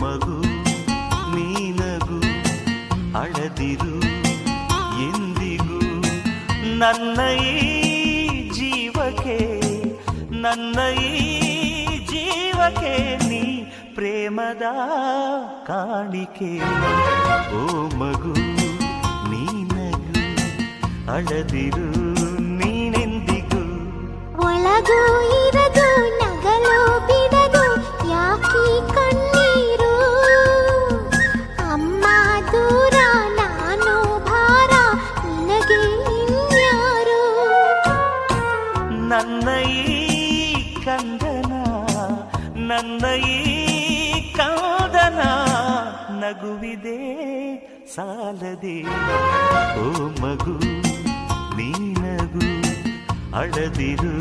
ಮಗು ನೀನಗು ಅಳದಿರು ಎಂದಿಗೂ ನನ್ನ ಈ ಜೀವಕ್ಕೆ ನನ್ನ ಈ ಜೀವಕ್ಕೆ ನೀ ಪ್ರೇಮದ ಕಾಣಿಕೆ ಓ ಮಗು ನೀನಗು ಅಳದಿರು ನೀನೆಂದಿಗೂ ಒಳಗೂ ಇರದು ನಗಲು ಬಿಡದು ಯಾಕಿ ಕಣ್ಣೀರು ಅಮ್ಮ ದೂರ ನಾನು ಭಾರ ನಿನಗೆ ಇನ್ಯಾರು ನನ್ನ ಈ ಕಂದನ ನನ್ನ ಈ ಕಂದನ ನಗುವಿದೆ ಸಾಲದೆ ಓ ಮಗು ನೀನಗು ಅಳದಿರು